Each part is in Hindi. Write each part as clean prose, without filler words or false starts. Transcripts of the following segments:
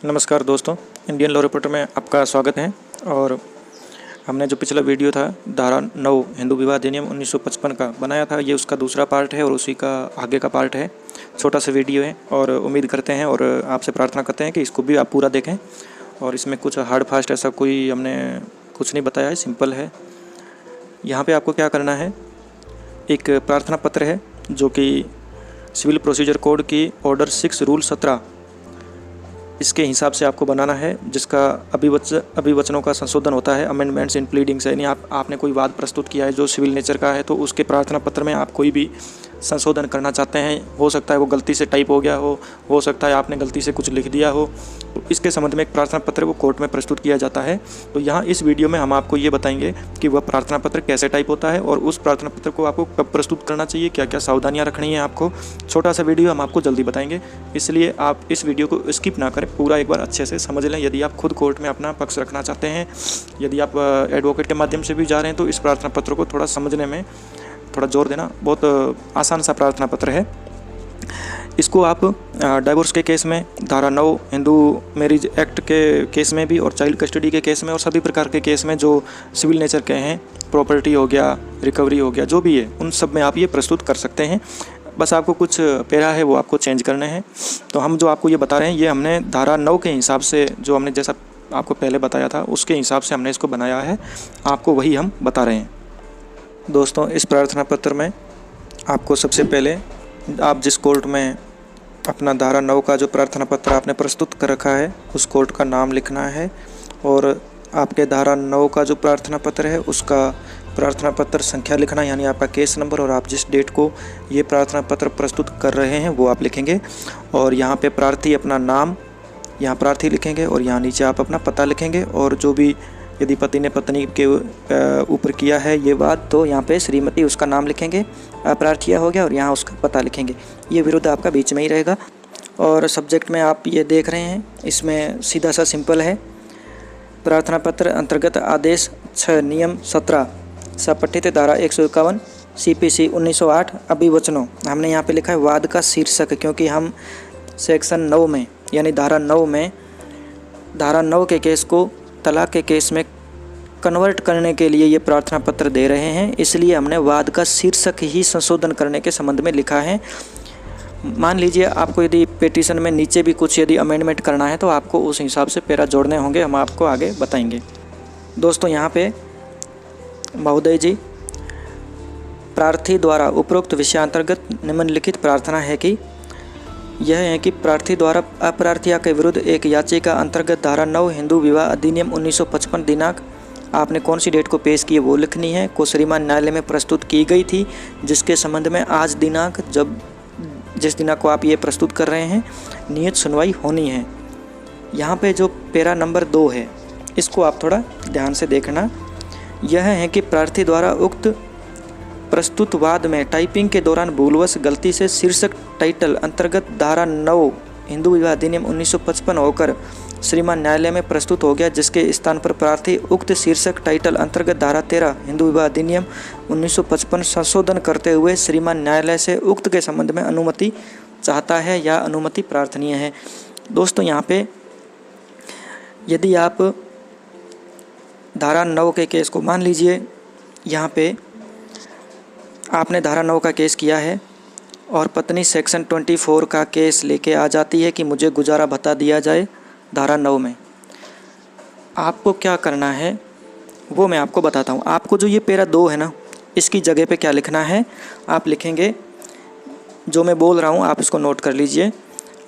नमस्कार दोस्तों, इंडियन लॉ रिपोर्टर में आपका स्वागत है। और हमने जो पिछला वीडियो था धारा 9 हिंदू विवाह अधिनियम 1955 का बनाया था, ये उसका दूसरा पार्ट है और उसी का आगे का पार्ट है। छोटा सा वीडियो है और उम्मीद करते हैं और आपसे प्रार्थना करते हैं कि इसको भी आप पूरा देखें। और इसमें कुछ हार्ड फास्ट ऐसा कोई हमने कुछ नहीं बताया है, सिंपल है। यहाँ पर आपको क्या करना है, एक प्रार्थना पत्र है जो कि सिविल प्रोसीजर कोड की ऑर्डर 6 रूल 17 इसके हिसाब से आपको बनाना है, जिसका अभिवचनों का संशोधन होता है, अमेंडमेंट्स इन प्लीडिंग्स। यानी आपने कोई वाद प्रस्तुत किया है जो सिविल नेचर का है, तो उसके प्रार्थना पत्र में आप कोई भी संशोधन करना चाहते हैं। हो सकता है वो गलती से टाइप हो गया हो सकता है आपने गलती से कुछ लिख दिया हो, तो इसके संबंध में एक प्रार्थना पत्र वो कोर्ट में प्रस्तुत किया जाता है। तो यहाँ इस वीडियो में हम आपको ये बताएंगे कि वह प्रार्थना पत्र कैसे टाइप होता है और उस प्रार्थना पत्र को आपको कब प्रस्तुत करना चाहिए, क्या क्या सावधानियाँ रखनी है आपको। छोटा सा वीडियो हम आपको जल्दी बताएंगे, इसलिए आप इस वीडियो को स्किप ना करें, पूरा एक बार अच्छे से समझ लें। यदि आप खुद कोर्ट में अपना पक्ष रखना चाहते हैं, यदि आप एडवोकेट के माध्यम से भी जा रहे हैं, तो इस प्रार्थना पत्र को थोड़ा समझने में थोड़ा जोर देना। बहुत आसान सा प्रार्थना पत्र है। इसको आप डाइवोर्स के केस में, धारा 9 हिंदू मैरिज एक्ट के केस में भी, और चाइल्ड कस्टडी के केस में, और सभी प्रकार के केस में जो सिविल नेचर के हैं, प्रॉपर्टी हो गया, रिकवरी हो गया, जो भी है, उन सब में आप ये प्रस्तुत कर सकते हैं। बस आपको कुछ पैरा है वो आपको चेंज करने हैं। तो हम जो आपको ये बता रहे हैं, ये हमने धारा 9 के हिसाब से, जो हमने जैसा आपको पहले बताया था उसके हिसाब से हमने इसको बनाया है, आपको वही हम बता रहे हैं। दोस्तों, इस प्रार्थना पत्र में आपको सबसे पहले आप जिस कोर्ट में अपना धारा 9 का जो प्रार्थना पत्र आपने प्रस्तुत कर रखा है उस कोर्ट का नाम लिखना है, और आपके धारा 9 का जो प्रार्थना पत्र है उसका प्रार्थना पत्र संख्या लिखना, यानी आपका केस नंबर, और आप जिस डेट को ये प्रार्थना पत्र प्रस्तुत कर रहे हैं वो आप लिखेंगे। और यहाँ पे प्रार्थी अपना नाम, यहाँ प्रार्थी लिखेंगे, और यहाँ नीचे आप अपना पता लिखेंगे। और जो भी यदि पति ने पत्नी के ऊपर किया है ये बात, तो यहाँ पे श्रीमती उसका नाम लिखेंगे, प्रार्थिया हो गया, और यहाँ उसका पता लिखेंगे। ये विरुद्ध आपका बीच में ही रहेगा। और सब्जेक्ट में आप ये देख रहे हैं, इसमें सीधा सा सिंपल है। प्रार्थना पत्र अंतर्गत आदेश 6 नियम 17 सपठित धारा 151 CPC 1908 अभिवचनों, हमने यहाँ पे लिखा है वाद का शीर्षक, क्योंकि हम सेक्शन 9 में यानी धारा 9 में धारा 9 के केस को तलाक के केस में कन्वर्ट करने के लिए ये प्रार्थना पत्र दे रहे हैं, इसलिए हमने वाद का शीर्षक ही संशोधन करने के संबंध में लिखा है। मान लीजिए आपको यदि पिटीशन में नीचे भी कुछ यदि अमेंडमेंट करना है तो आपको उस हिसाब से पैरा जोड़ने होंगे, हम आपको आगे बताएंगे। दोस्तों, यहाँ पे महोदय जी, प्रार्थी द्वारा उपरोक्त विषयांतर्गत निम्नलिखित प्रार्थना है कि यह है कि प्रार्थी द्वारा अप्रार्थिया के विरुद्ध एक याचिका अंतर्गत धारा 9 हिंदू विवाह अधिनियम 1955 दिनांक आपने कौन सी डेट को पेश की है वो लिखनी है, को श्रीमान न्यायालय में प्रस्तुत की गई थी, जिसके संबंध में आज दिनांक जिस दिनांक को आप ये प्रस्तुत कर रहे हैं नियत सुनवाई होनी है। यहाँ पे जो पैरा नंबर 2 है इसको आप थोड़ा ध्यान से देखना। यह है कि प्रार्थी द्वारा उक्त प्रस्तुत वाद में टाइपिंग के दौरान भूलवश गलती से शीर्षक टाइटल अंतर्गत धारा 9 हिंदू विवाह अधिनियम 1955 होकर श्रीमान न्यायालय में प्रस्तुत हो गया, जिसके स्थान पर प्रार्थी उक्त शीर्षक टाइटल अंतर्गत धारा 13 हिंदू विवाह अधिनियम 1955 संशोधन करते हुए श्रीमान न्यायालय से उक्त के संबंध में अनुमति चाहता है या अनुमति प्रार्थनीय है। दोस्तों, यहाँ पे यदि आप धारा 9 के केस को, मान लीजिए यहाँ पे आपने धारा 9 का केस किया है और पत्नी सेक्शन 24 का केस लेके आ जाती है कि मुझे गुजारा भत्ता दिया जाए धारा 9 में। आपको क्या करना है वो मैं आपको बताता हूँ। आपको जो ये पैरा 2 है ना, इसकी जगह पे क्या लिखना है, आप लिखेंगे, जो मैं बोल रहा हूँ आप इसको नोट कर लीजिए।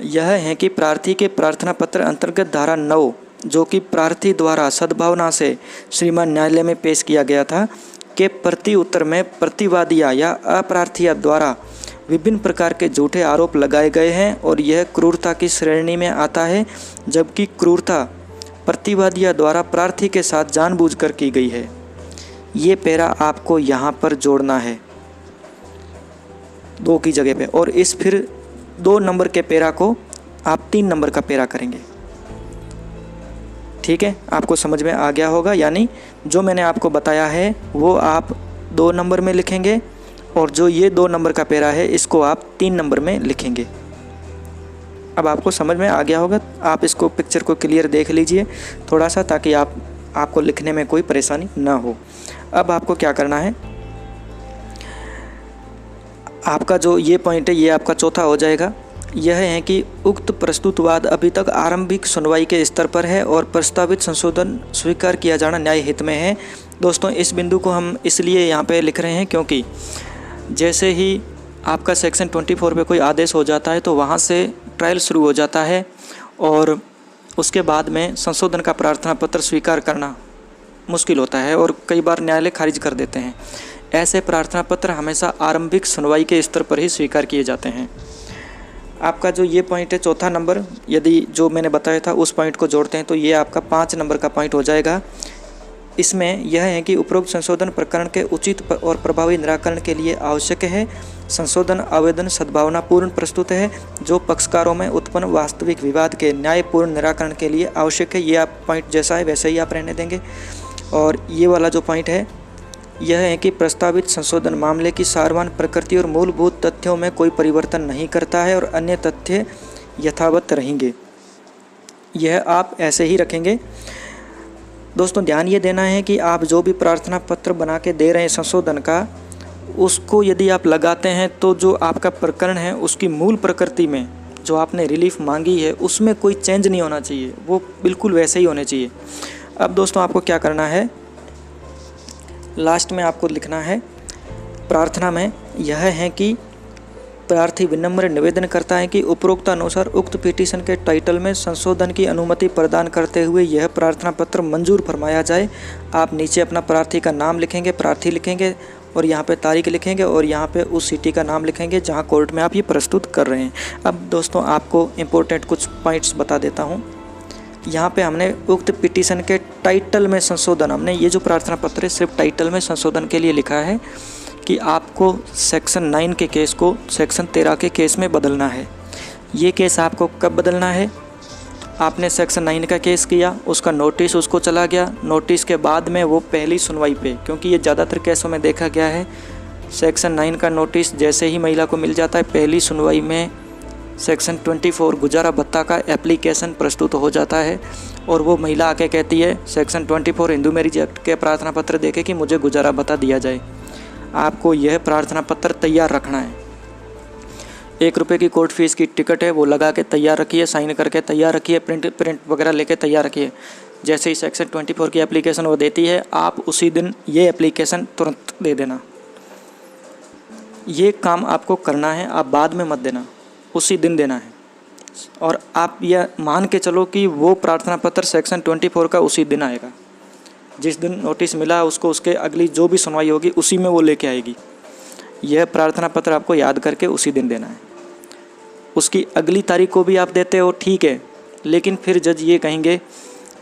यह है कि प्रार्थी के प्रार्थना पत्र अंतर्गत धारा 9 जो कि प्रार्थी द्वारा सद्भावना से श्रीमान न्यायालय में पेश किया गया था के प्रति उत्तर में प्रतिवादिया या अप्रार्थिया द्वारा विभिन्न प्रकार के झूठे आरोप लगाए गए हैं और यह क्रूरता की श्रेणी में आता है, जबकि क्रूरता प्रतिवादिया द्वारा प्रार्थी के साथ जानबूझकर की गई है। ये पैरा आपको यहाँ पर जोड़ना है 2 की जगह पे, और इस फिर 2 नंबर के पैरा को आप 3 नंबर का पैरा करेंगे। ठीक है, आपको समझ में आ गया होगा। यानी जो मैंने आपको बताया है वो आप 2 नंबर में लिखेंगे, और जो ये 2 नंबर का पैरा है इसको आप 3 नंबर में लिखेंगे। अब आपको समझ में आ गया होगा। आप इसको पिक्चर को क्लियर देख लीजिए थोड़ा सा, ताकि आपको लिखने में कोई परेशानी ना हो। अब आपको क्या करना है, आपका जो ये पॉइंट है ये आपका चौथा हो जाएगा। यह है कि उक्त प्रस्तुतवाद अभी तक आरंभिक सुनवाई के स्तर पर है और प्रस्तावित संशोधन स्वीकार किया जाना न्याय हित में है। दोस्तों, इस बिंदु को हम इसलिए यहाँ पे लिख रहे हैं क्योंकि जैसे ही आपका सेक्शन 24 पे कोई आदेश हो जाता है तो वहाँ से ट्रायल शुरू हो जाता है और उसके बाद में संशोधन का प्रार्थना पत्र स्वीकार करना मुश्किल होता है और कई बार न्यायालय खारिज कर देते हैं। ऐसे प्रार्थना पत्र हमेशा आरंभिक सुनवाई के स्तर पर ही स्वीकार किए जाते हैं। आपका जो ये पॉइंट है चौथा नंबर, यदि जो मैंने बताया था उस पॉइंट को जोड़ते हैं तो ये आपका 5 नंबर का पॉइंट हो जाएगा। इसमें यह है कि उपरोक्त संशोधन प्रकरण के उचित और प्रभावी निराकरण के लिए आवश्यक है। संशोधन आवेदन सद्भावनापूर्ण प्रस्तुत है जो पक्षकारों में उत्पन्न वास्तविक विवाद के न्यायपूर्ण निराकरण के लिए आवश्यक है। ये आप पॉइंट जैसा है वैसे ही आप रहने देंगे। और ये वाला जो पॉइंट है यह है कि प्रस्तावित संशोधन मामले की सारवान प्रकृति और मूलभूत तथ्यों में कोई परिवर्तन नहीं करता है और अन्य तथ्य यथावत रहेंगे। यह आप ऐसे ही रखेंगे। दोस्तों, ध्यान ये देना है कि आप जो भी प्रार्थना पत्र बना के दे रहे हैं संशोधन का, उसको यदि आप लगाते हैं तो जो आपका प्रकरण है उसकी मूल प्रकृति में जो आपने रिलीफ मांगी है उसमें कोई चेंज नहीं होना चाहिए, वो बिल्कुल वैसे ही होने चाहिए। अब दोस्तों, आपको क्या करना है, लास्ट में आपको लिखना है प्रार्थना में यह है कि प्रार्थी विनम्र निवेदन करता है कि उपरोक्त अनुसार उक्त पिटीशन के टाइटल में संशोधन की अनुमति प्रदान करते हुए यह प्रार्थना पत्र मंजूर फरमाया जाए। आप नीचे अपना प्रार्थी का नाम लिखेंगे, प्रार्थी लिखेंगे और यहाँ पे तारीख लिखेंगे और यहाँ पे उस सिटी का नाम लिखेंगे जहाँ कोर्ट में आप ये प्रस्तुत कर रहे हैं। अब दोस्तों, आपको इम्पोर्टेंट कुछ पॉइंट्स बता देता हूँ। यहाँ पे हमने उक्त पिटीशन के टाइटल में संशोधन, हमने ये जो प्रार्थना पत्र है सिर्फ टाइटल में संशोधन के लिए लिखा है कि आपको सेक्शन 9 के केस को सेक्शन 13 के केस में बदलना है। ये केस आपको कब बदलना है, आपने सेक्शन 9 का केस किया, उसका नोटिस उसको चला गया, नोटिस के बाद में वो पहली सुनवाई पे, क्योंकि ये ज़्यादातर केसों में देखा गया है सेक्शन 9 का नोटिस जैसे ही महिला को मिल जाता है पहली सुनवाई में सेक्शन 24 गुजारा भत्ता का एप्लीकेशन प्रस्तुत हो जाता है और वो महिला आके कहती है सेक्शन 24 हिंदू मैरिज एक्ट के प्रार्थना पत्र देके कि मुझे गुजारा भत्ता दिया जाए। आपको यह प्रार्थना पत्र तैयार रखना है। 1 रुपये की कोर्ट फीस की टिकट है वो लगा के तैयार रखिए, साइन करके तैयार रखिए, प्रिंट वगैरह लेके तैयार रखिए। जैसे ही सेक्शन 24 की एप्लीकेशन वो देती है आप उसी दिन ये एप्लीकेशन तुरंत दे देना। ये काम आपको करना है, आप बाद में मत देना, उसी दिन देना है। और आप यह मान के चलो कि वो प्रार्थना पत्र सेक्शन 24 का उसी दिन आएगा, जिस दिन नोटिस मिला उसको उसके अगली जो भी सुनवाई होगी उसी में वो लेके आएगी। यह प्रार्थना पत्र आपको याद करके उसी दिन देना है। उसकी अगली तारीख को भी आप देते हो ठीक है, लेकिन फिर जज ये कहेंगे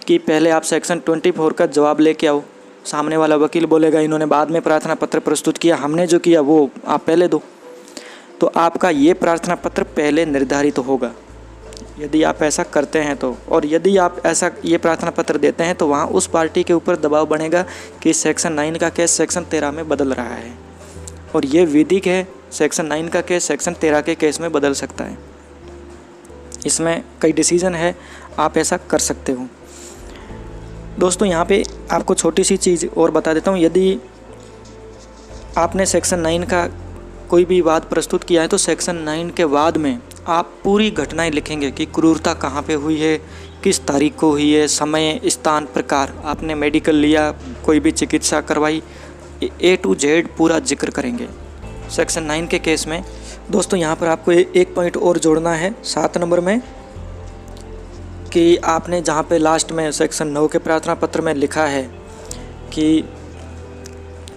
कि पहले आप सेक्शन 24 का जवाब लेके आओ। सामने वाला वकील बोलेगा इन्होंने बाद में प्रार्थना पत्र प्रस्तुत किया, हमने जो किया वो आप पहले दो। तो आपका ये प्रार्थना पत्र पहले निर्धारित होगा यदि आप ऐसा करते हैं तो। और यदि आप ऐसा ये प्रार्थना पत्र देते हैं तो वहाँ उस पार्टी के ऊपर दबाव बनेगा कि सेक्शन 9 का केस सेक्शन 13 में बदल रहा है और ये विधिक है, सेक्शन 9 का केस सेक्शन 13 के केस में बदल सकता है। इसमें कई डिसीजन है, आप ऐसा कर सकते हो। दोस्तों, यहाँ पे आपको छोटी सी चीज़ और बता देता हूँ। यदि आपने सेक्शन 9 का कोई भी वाद प्रस्तुत किया है तो सेक्शन 9 के बाद में आप पूरी घटनाएं लिखेंगे कि क्रूरता कहाँ पे हुई है, किस तारीख को हुई है, समय, स्थान, प्रकार, आपने मेडिकल लिया, कोई भी चिकित्सा करवाई, A to Z पूरा जिक्र करेंगे सेक्शन 9 के केस में। दोस्तों, यहाँ पर आपको एक पॉइंट और जोड़ना है 7 नंबर में कि आपने जहाँ पे लास्ट में सेक्शन 9 के प्रार्थना पत्र में लिखा है कि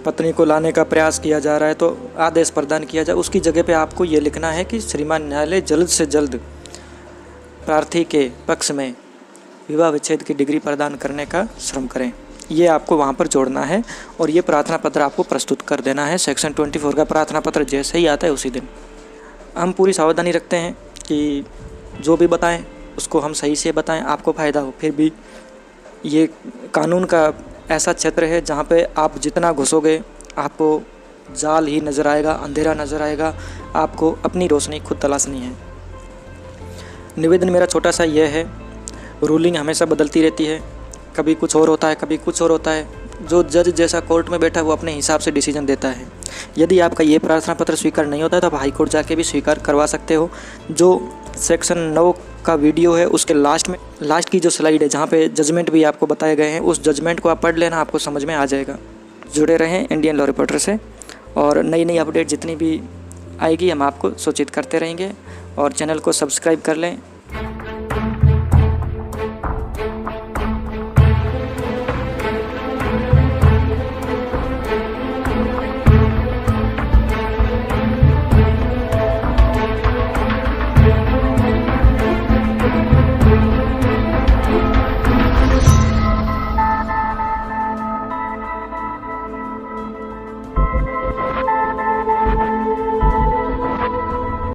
पत्नी को लाने का प्रयास किया जा रहा है तो आदेश प्रदान किया जाए, उसकी जगह पे आपको ये लिखना है कि श्रीमान न्यायालय जल्द से जल्द प्रार्थी के पक्ष में विवाह विच्छेद की डिग्री प्रदान करने का श्रम करें। ये आपको वहाँ पर जोड़ना है और ये प्रार्थना पत्र आपको प्रस्तुत कर देना है। सेक्शन 24 का प्रार्थना पत्र जैसे ही आता है उसी दिन। हम पूरी सावधानी रखते हैं कि जो भी बताएं उसको हम सही से बताएं, आपको फ़ायदा हो। फिर भी ये कानून का ऐसा क्षेत्र है जहाँ पे आप जितना घुसोगे आपको जाल ही नज़र आएगा, अंधेरा नज़र आएगा, आपको अपनी रोशनी खुद तलाशनी है। निवेदन मेरा छोटा सा यह है, रूलिंग हमेशा बदलती रहती है, कभी कुछ और होता है, कभी कुछ और होता है। जो जज जैसा कोर्ट में बैठा है वो अपने हिसाब से डिसीजन देता है। यदि आपका ये प्रार्थना पत्र स्वीकार नहीं होता है तो आप हाई कोर्ट जाके भी स्वीकार करवा सकते हो। जो सेक्शन 9 का वीडियो है उसके लास्ट की जो स्लाइड है जहाँ पे जजमेंट भी आपको बताए गए हैं, उस जजमेंट को आप पढ़ लेना, आपको समझ में आ जाएगा। जुड़े रहें इंडियन लॉ रिपोर्टर से, और नई नई अपडेट जितनी भी आएगी हम आपको सूचित करते रहेंगे। और चैनल को सब्सक्राइब कर लें